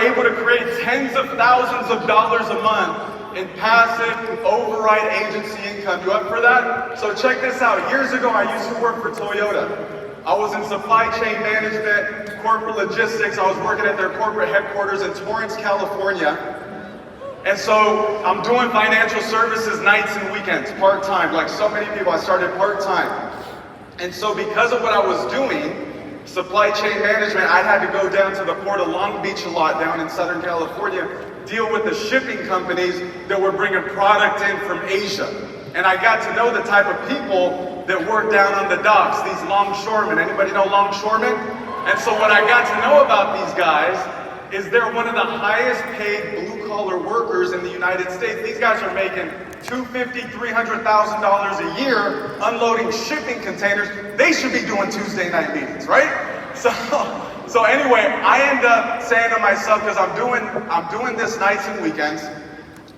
able to create tens of thousands of dollars a month in passive override agency income. You up for that? So check this out. Years ago, I used to work for Toyota. I was in supply chain management, corporate logistics. I was working at their corporate headquarters in Torrance, California. And so I'm doing financial services nights and weekends, part-time. Like so many people, I started part-time. And so because of what I was doing, supply chain management, I had to go down to the Port of Long Beach a lot down in Southern California, deal with the shipping companies that were bringing product in from Asia. And I got to know the type of people that work down on the docks, these longshoremen. Anybody know longshoremen? And so what I got to know about these guys is they're one of the highest paid blue-collar workers in the United States. These guys are making $250,000, $300,000 a year unloading shipping containers. They should be doing Tuesday night meetings, right? So anyway, I end up saying to myself, because I'm doing this nights and weekends,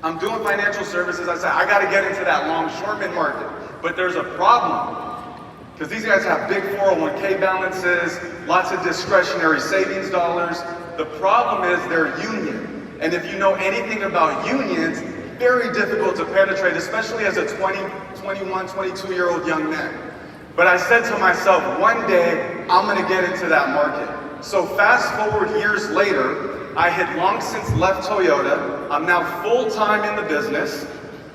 I'm doing financial services. I said, I got to get into that longshoreman market. But there's a problem, because these guys have big 401k balances, lots of discretionary savings dollars. The problem is they're union. And if you know anything about unions, very difficult to penetrate, especially as a 20, 21, 22-year-old young man. But I said to myself, one day, I'm gonna get into that market. So fast forward years later, I had long since left Toyota. I'm now full-time in the business.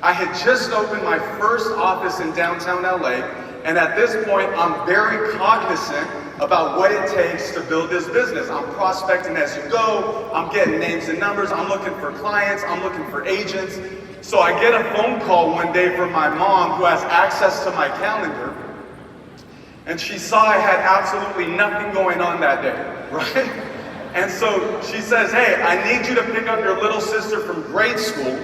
I had just opened my first office in downtown LA. And at this point, I'm very cognizant about what it takes to build this business. I'm prospecting as you go. I'm getting names and numbers. I'm looking for clients. I'm looking for agents. So I get a phone call one day from my mom, who has access to my calendar. And she saw I had absolutely nothing going on that day, right? And so she says, hey, I need you to pick up your little sister from grade school.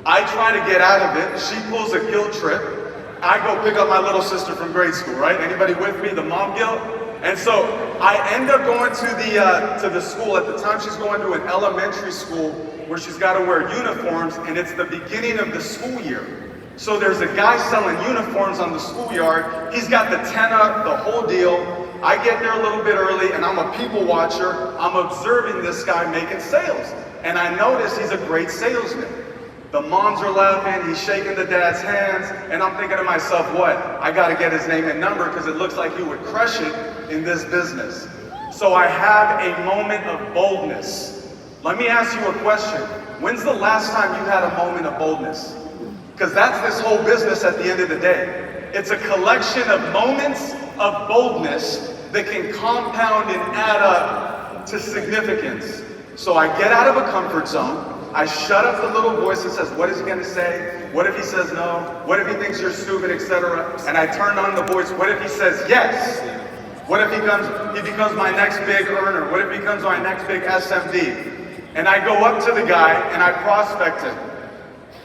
I try to get out of it. She pulls a guilt trip. I go pick up my little sister from grade school, right? Anybody with me? The mom guilt? And so I end up going to the school. At the time, she's going to an elementary school where she's got to wear uniforms, and it's the beginning of the school year. So there's a guy selling uniforms on the schoolyard. He's got the tent up, the whole deal. I get there a little bit early, and I'm a people watcher. I'm observing this guy making sales. And I notice he's a great salesman. The moms are laughing, he's shaking the dad's hands, and I'm thinking to myself, what? I gotta get his name and number, because it looks like he would crush it in this business. So I have a moment of boldness. Let me ask you a question. When's the last time you had a moment of boldness? Because that's this whole business at the end of the day. It's a collection of moments of boldness that can compound and add up to significance. So I get out of a comfort zone. I shut up the little voice that says, what is he gonna say? What if he says no? What if he thinks you're stupid, etc.? And I turn on the voice, what if he says yes? What if he becomes my next big earner? What if he becomes my next big SMD? And I go up to the guy and I prospect him.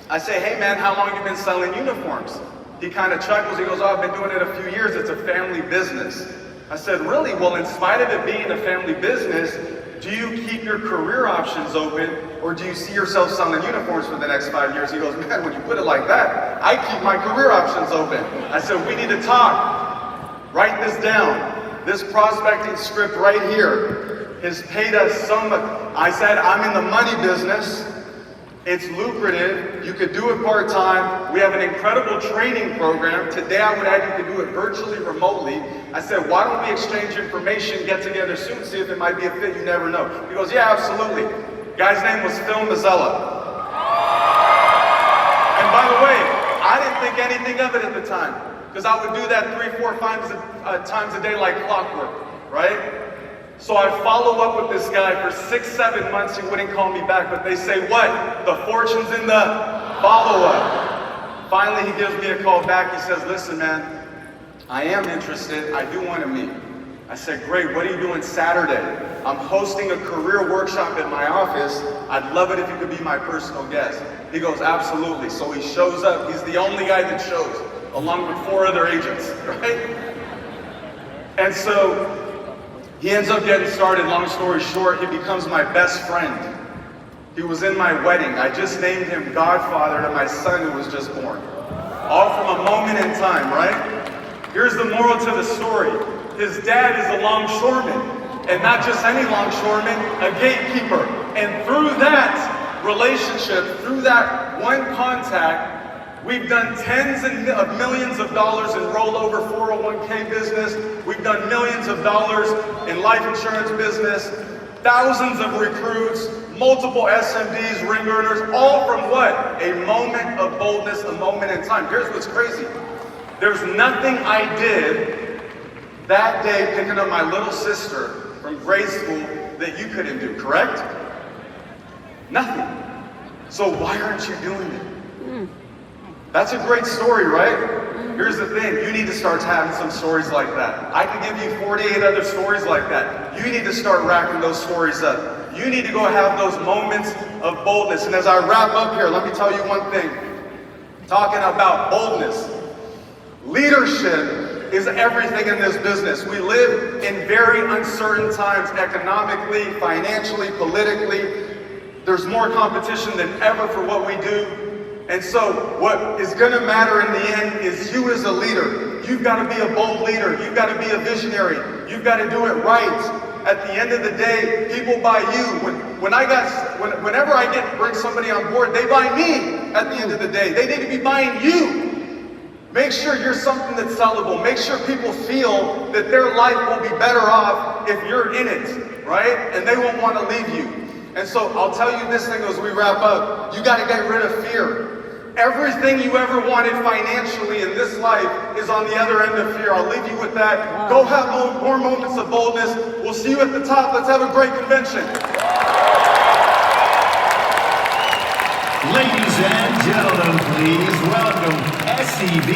I say, hey man, how long have you been selling uniforms? He kind of chuckles, he goes, oh, I've been doing it a few years, it's a family business. I said, really? Well, in spite of it being a family business, do you keep your career options open, or do you see yourself selling uniforms for the next 5 years? He goes, man, when you put it like that, I keep my career options open. I said, we need to talk. Write this down. This prospecting script right here has paid us so much. I said, I'm in the money business. It's lucrative. You could do it part-time. We have an incredible training program. Today, I would add you could do it virtually, remotely. I said, why don't we exchange information, get together soon, see if it might be a fit, you never know. He goes, yeah, absolutely. Guy's name was Phil Mazzella. And by the way, I didn't think anything of it at the time, because I would do that 3, 4, 5 times a day like clockwork, right? So I follow up with this guy for 6, 7 months. He wouldn't call me back, but they say, what? The fortune's in the follow-up. Finally, he gives me a call back. He says, listen, man, I am interested. I do want to meet. I said, great. What are you doing Saturday? I'm hosting a career workshop at my office. I'd love it if you could be my personal guest. He goes, absolutely. So he shows up. He's the only guy that shows, along with 4 other agents, right? And so he ends up getting started. Long story short, he becomes my best friend. He was in my wedding. I just named him godfather to my son who was just born. All from a moment in time, right? Here's the moral to the story. His dad is a longshoreman. And not just any longshoreman, a gatekeeper. And through that relationship, through that one contact, we've done tens of millions of dollars in rollover 401k business. We've done millions of dollars in life insurance business, thousands of recruits, multiple SMDs, ring earners, all from what? A moment of boldness, a moment in time. Here's what's crazy. There's nothing I did that day picking up my little sister from grade school that you couldn't do, correct? Nothing. So why aren't you doing it? That's a great story, right? Here's the thing, you need to start having some stories like that. I can give you 48 other stories like that. You need to start racking those stories up. You need to go have those moments of boldness. And as I wrap up here, let me tell you one thing. Talking about boldness. Leadership is everything in this business. We live in very uncertain times economically, financially, politically. There's more competition than ever for what we do. And so what is going to matter in the end is you as a leader. You've got to be a bold leader. You've got to be a visionary. You've got to do it right. At the end of the day, people buy you. Whenever I bring somebody on board, they buy me at the end of the day. They need to be buying you. Make sure you're something that's sellable. Make sure people feel that their life will be better off if you're in it, right? And they won't want to leave you. And so I'll tell you this thing as we wrap up. You got to get rid of fear. Everything you ever wanted financially in this life is on the other end of fear. I'll leave you with that. Go have more moments of boldness. We'll see you at the top. Let's have a great convention. Ladies and gentlemen, please welcome SCV.